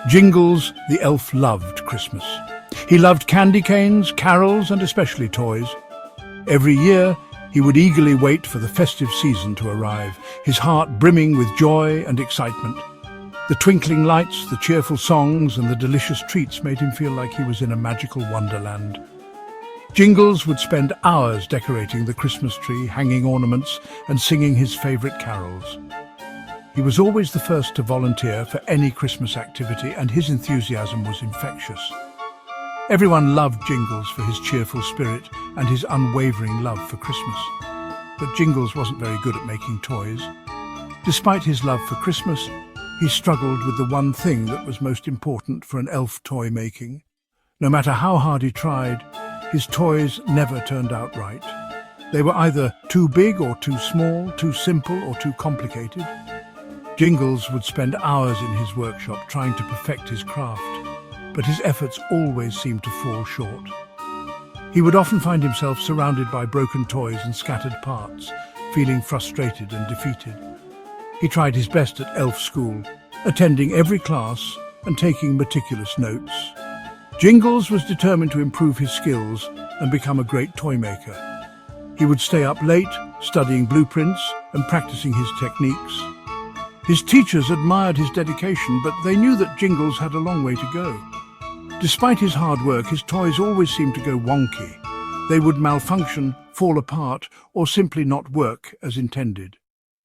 Jingles, the elf, loved Christmas. He loved candy canes, carols, and especially toys. Every year, he would eagerly wait for the festive season to arrive, his heart brimming with joy and excitement. The twinkling lights, the cheerful songs, and the delicious treats made him feel like he was in a magical wonderland. Jingles would spend hours decorating the Christmas tree, hanging ornaments, and singing his favorite carols. He was always the first to volunteer for any Christmas activity, and his enthusiasm was infectious. Everyone loved Jingles for his cheerful spirit and his unwavering love for Christmas. But Jingles wasn't very good at making toys. Despite his love for Christmas, he struggled with the one thing that was most important for an elf toy making. No matter how hard he tried, his toys never turned out right. They were either too big or too small, too simple or too complicated. Jingles would spend hours in his workshop trying to perfect his craft, but his efforts always seemed to fall short. He would often find himself surrounded by broken toys and scattered parts, feeling frustrated and defeated. He tried his best at elf school, attending every class and taking meticulous notes. Jingles was determined to improve his skills and become a great toy maker. He would stay up late, studying blueprints and practicing his techniques. His teachers admired his dedication, but they knew that Jingles had a long way to go. Despite his hard work, his toys always seemed to go wonky. They would malfunction, fall apart, or simply not work as intended.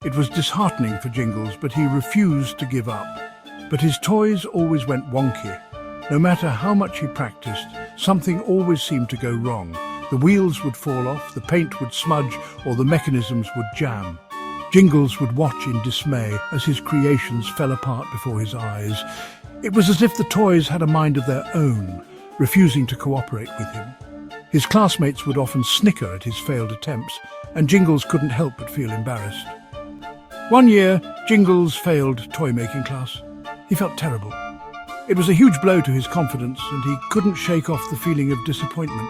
It was disheartening for Jingles, but he refused to give up. But his toys always went wonky. No matter how much he practiced, something always seemed to go wrong. The wheels would fall off, the paint would smudge, or the mechanisms would jam. Jingles would watch in dismay as his creations fell apart before his eyes. It was as if the toys had a mind of their own, refusing to cooperate with him. His classmates would often snicker at his failed attempts, and Jingles couldn't help but feel embarrassed. One year, Jingles failed toy-making class. He felt terrible. It was a huge blow to his confidence, and he couldn't shake off the feeling of disappointment.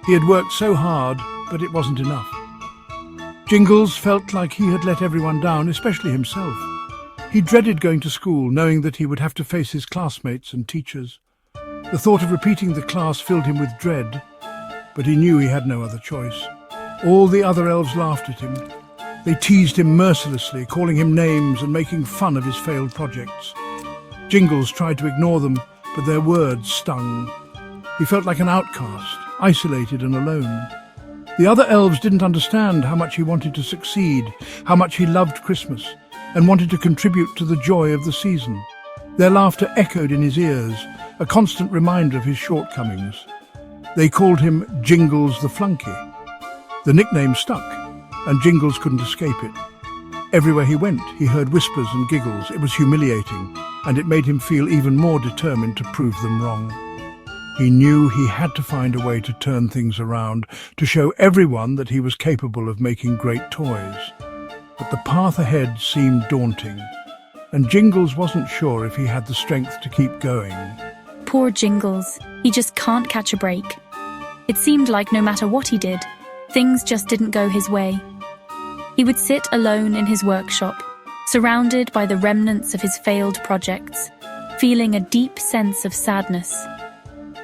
He had worked so hard, but it wasn't enough. Jingles felt like he had let everyone down, especially himself. He dreaded going to school, knowing that he would have to face his classmates and teachers. The thought of repeating the class filled him with dread, but he knew he had no other choice. All the other elves laughed at him. They teased him mercilessly, calling him names and making fun of his failed projects. Jingles tried to ignore them, but their words stung. He felt like an outcast, isolated and alone. The other elves didn't understand how much he wanted to succeed, how much he loved Christmas, and wanted to contribute to the joy of the season. Their laughter echoed in his ears, a constant reminder of his shortcomings. They called him Jingles the Flunky. The nickname stuck, and Jingles couldn't escape it. Everywhere he went, he heard whispers and giggles. It was humiliating, and it made him feel even more determined to prove them wrong. He knew he had to find a way to turn things around, to show everyone that he was capable of making great toys. But the path ahead seemed daunting, and Jingles wasn't sure if he had the strength to keep going. Poor Jingles, he just can't catch a break. It seemed like no matter what he did, things just didn't go his way. He would sit alone in his workshop, surrounded by the remnants of his failed projects, feeling a deep sense of sadness.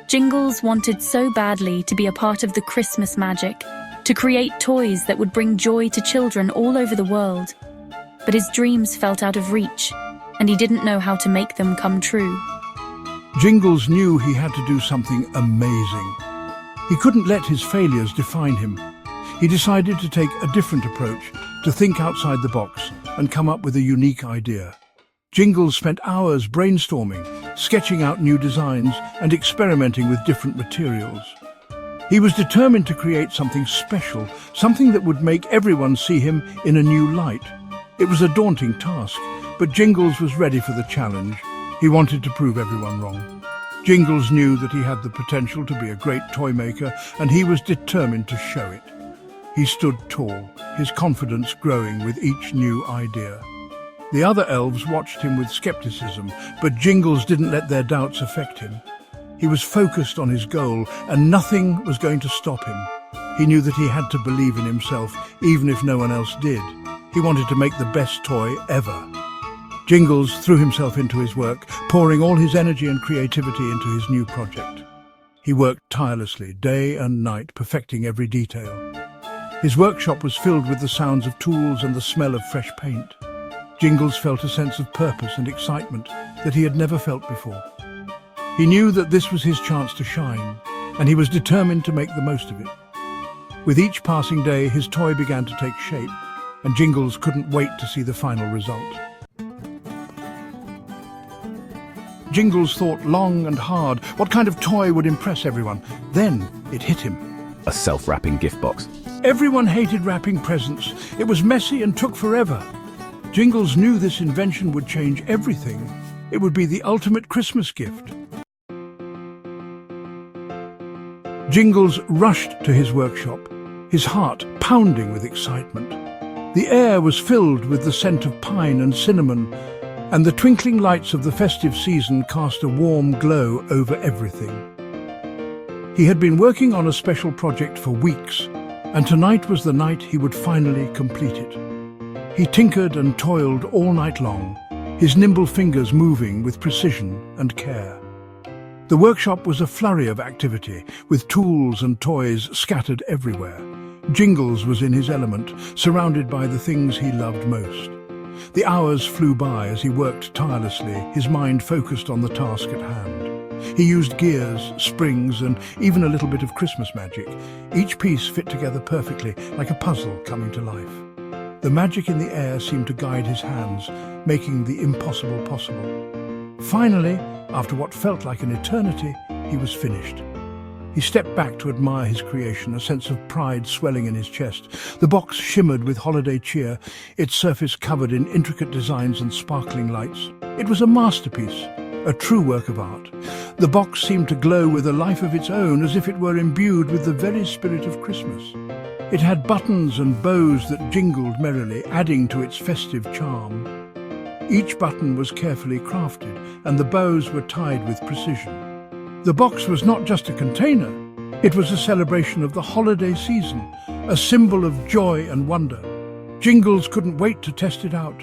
Jingles wanted so badly to be a part of the Christmas magic, to create toys that would bring joy to children all over the world. But his dreams felt out of reach, and he didn't know how to make them come true. Jingles knew he had to do something amazing. He couldn't let his failures define him. He decided to take a different approach, to think outside the box and come up with a unique idea. Jingles spent hours brainstorming, sketching out new designs and experimenting with different materials. He was determined to create something special, something that would make everyone see him in a new light. It was a daunting task, but Jingles was ready for the challenge. He wanted to prove everyone wrong. Jingles knew that he had the potential to be a great toy maker, and he was determined to show it. He stood tall, his confidence growing with each new idea. The other elves watched him with skepticism, but Jingles didn't let their doubts affect him. He was focused on his goal, and nothing was going to stop him. He knew that he had to believe in himself, even if no one else did. He wanted to make the best toy ever. Jingles threw himself into his work, pouring all his energy and creativity into his new project. He worked tirelessly, day and night, perfecting every detail. His workshop was filled with the sounds of tools and the smell of fresh paint. Jingles felt a sense of purpose and excitement that he had never felt before. He knew that this was his chance to shine, and he was determined to make the most of it. With each passing day, his toy began to take shape, and Jingles couldn't wait to see the final result. Jingles thought long and hard what kind of toy would impress everyone. Then it hit him. A self-wrapping gift box. Everyone hated wrapping presents. It was messy and took forever. Jingles knew this invention would change everything. It would be the ultimate Christmas gift. Jingles rushed to his workshop, his heart pounding with excitement. The air was filled with the scent of pine and cinnamon, and the twinkling lights of the festive season cast a warm glow over everything. He had been working on a special project for weeks, and tonight was the night he would finally complete it. He tinkered and toiled all night long, his nimble fingers moving with precision and care. The workshop was a flurry of activity, with tools and toys scattered everywhere. Jingles was in his element, surrounded by the things he loved most. The hours flew by as he worked tirelessly, his mind focused on the task at hand. He used gears, springs, and even a little bit of Christmas magic. Each piece fit together perfectly, like a puzzle coming to life. The magic in the air seemed to guide his hands, making the impossible possible. Finally, after what felt like an eternity, he was finished. He stepped back to admire his creation, a sense of pride swelling in his chest. The box shimmered with holiday cheer, its surface covered in intricate designs and sparkling lights. It was a masterpiece, a true work of art. The box seemed to glow with a life of its own, as if it were imbued with the very spirit of Christmas. It had buttons and bows that jingled merrily, adding to its festive charm. Each button was carefully crafted, and the bows were tied with precision. The box was not just a container, it was a celebration of the holiday season, a symbol of joy and wonder. Jingles couldn't wait to test it out.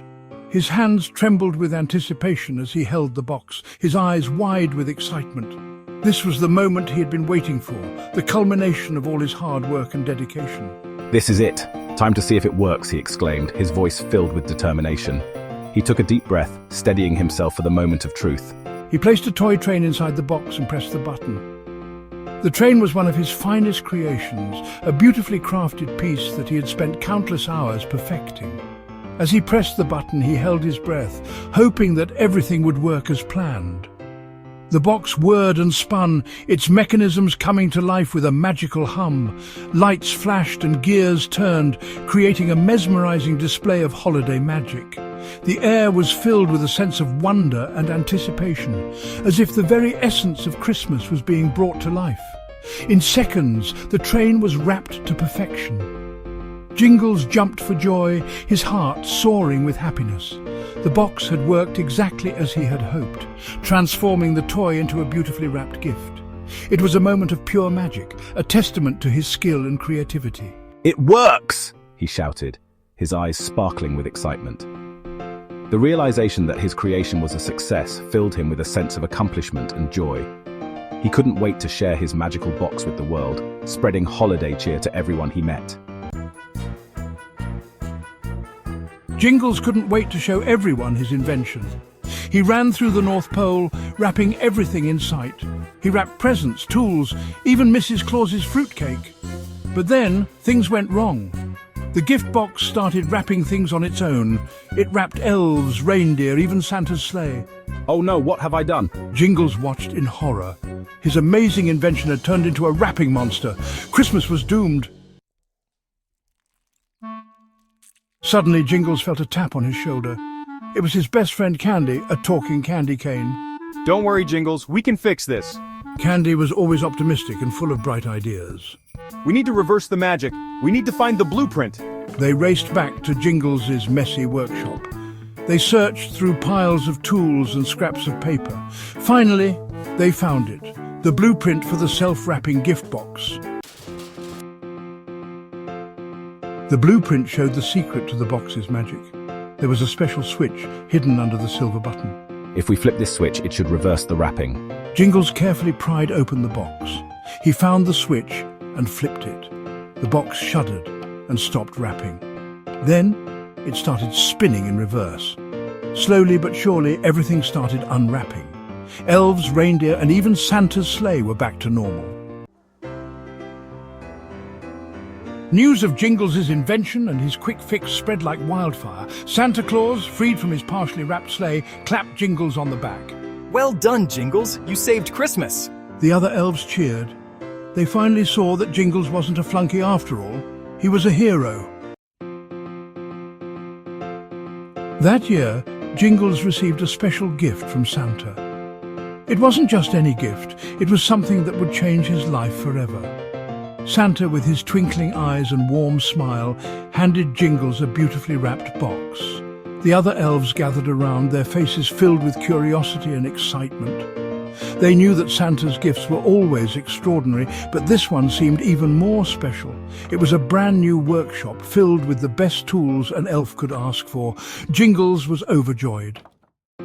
His hands trembled with anticipation as he held the box, his eyes wide with excitement. This was the moment he had been waiting for, the culmination of all his hard work and dedication. This is it. Time to see if it works, he exclaimed, his voice filled with determination. He took a deep breath, steadying himself for the moment of truth. He placed a toy train inside the box and pressed the button. The train was one of his finest creations, a beautifully crafted piece that he had spent countless hours perfecting. As he pressed the button, he held his breath, hoping that everything would work as planned. The box whirred and spun, its mechanisms coming to life with a magical hum. Lights flashed and gears turned, creating a mesmerizing display of holiday magic. The air was filled with a sense of wonder and anticipation, as if the very essence of Christmas was being brought to life. In seconds, the train was wrapped to perfection. Jingles jumped for joy, his heart soaring with happiness. The box had worked exactly as he had hoped, transforming the toy into a beautifully wrapped gift. It was a moment of pure magic, a testament to his skill and creativity. It works! He shouted, his eyes sparkling with excitement. The realization that his creation was a success filled him with a sense of accomplishment and joy. He couldn't wait to share his magical box with the world, spreading holiday cheer to everyone he met. Jingles couldn't wait to show everyone his invention. He ran through the North Pole, wrapping everything in sight. He wrapped presents, tools, even Mrs. Claus's fruitcake. But then, things went wrong. The gift box started wrapping things on its own. It wrapped elves, reindeer, even Santa's sleigh. Oh no, what have I done? Jingles watched in horror. His amazing invention had turned into a wrapping monster. Christmas was doomed. Suddenly, Jingles felt a tap on his shoulder. It was his best friend Candy, a talking candy cane. Don't worry, Jingles, we can fix this. Candy was always optimistic and full of bright ideas. We need to reverse the magic. We need to find the blueprint. They raced back to Jingles's messy workshop. They searched through piles of tools and scraps of paper. Finally, they found it, the blueprint for the self-wrapping gift box. The blueprint showed the secret to the box's magic. There was a special switch hidden under the silver button. If we flip this switch, it should reverse the wrapping. Jingles carefully pried open the box. He found the switch and flipped it. The box shuddered and stopped wrapping. Then it started spinning in reverse. Slowly but surely, everything started unwrapping. Elves, reindeer, and even Santa's sleigh were back to normal. News of Jingles' invention and his quick fix spread like wildfire. Santa Claus, freed from his partially wrapped sleigh, clapped Jingles on the back. Well done, Jingles. You saved Christmas. The other elves cheered. They finally saw that Jingles wasn't a flunky after all. He was a hero. That year, Jingles received a special gift from Santa. It wasn't just any gift, it was something that would change his life forever. Santa, with his twinkling eyes and warm smile, handed Jingles a beautifully wrapped box. The other elves gathered around, their faces filled with curiosity and excitement. They knew that Santa's gifts were always extraordinary, but this one seemed even more special. It was a brand new workshop filled with the best tools an elf could ask for. Jingles was overjoyed.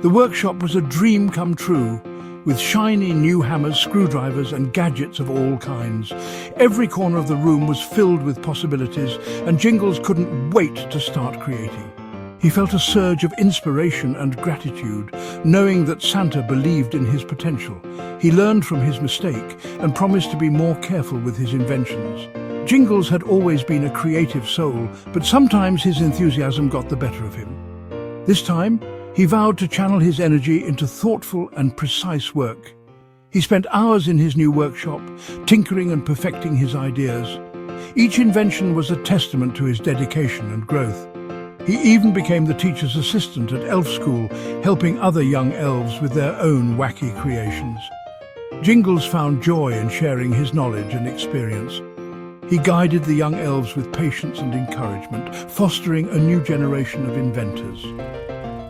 The workshop was a dream come true, with shiny new hammers, screwdrivers, and gadgets of all kinds. Every corner of the room was filled with possibilities, and Jingles couldn't wait to start creating. He felt a surge of inspiration and gratitude, knowing that Santa believed in his potential. He learned from his mistake and promised to be more careful with his inventions. Jingles had always been a creative soul, but sometimes his enthusiasm got the better of him. This time, he vowed to channel his energy into thoughtful and precise work. He spent hours in his new workshop, tinkering and perfecting his ideas. Each invention was a testament to his dedication and growth. He even became the teacher's assistant at elf school, helping other young elves with their own wacky creations. Jingles found joy in sharing his knowledge and experience. He guided the young elves with patience and encouragement, fostering a new generation of inventors.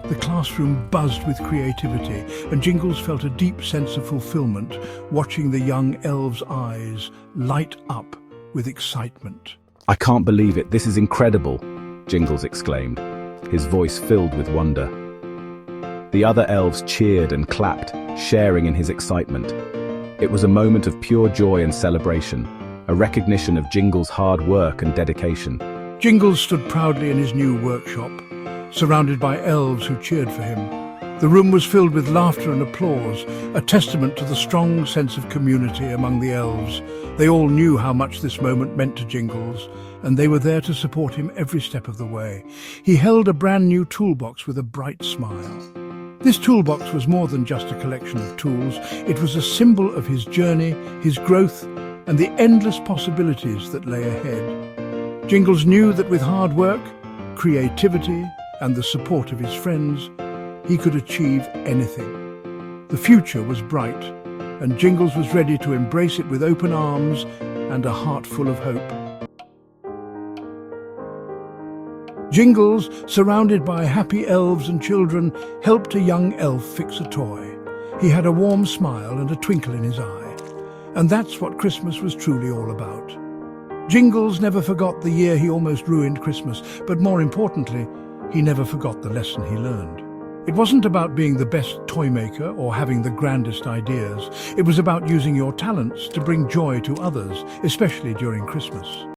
The classroom buzzed with creativity, and Jingles felt a deep sense of fulfillment, watching the young elves' eyes light up with excitement. I can't believe it. This is incredible, Jingles exclaimed, his voice filled with wonder. The other elves cheered and clapped, sharing in his excitement. It was a moment of pure joy and celebration, a recognition of Jingles' hard work and dedication. Jingles stood proudly in his new workshop, surrounded by elves who cheered for him. The room was filled with laughter and applause, a testament to the strong sense of community among the elves. They all knew how much this moment meant to Jingles, and they were there to support him every step of the way. He held a brand new toolbox with a bright smile. This toolbox was more than just a collection of tools. It was a symbol of his journey, his growth, and the endless possibilities that lay ahead. Jingles knew that with hard work, creativity, and the support of his friends, he could achieve anything. The future was bright, and Jingles was ready to embrace it with open arms and a heart full of hope. Jingles, surrounded by happy elves and children, helped a young elf fix a toy. He had a warm smile and a twinkle in his eye. And that's what Christmas was truly all about. Jingles never forgot the year he almost ruined Christmas, but more importantly, he never forgot the lesson he learned. It wasn't about being the best toy maker or having the grandest ideas. It was about using your talents to bring joy to others, especially during Christmas.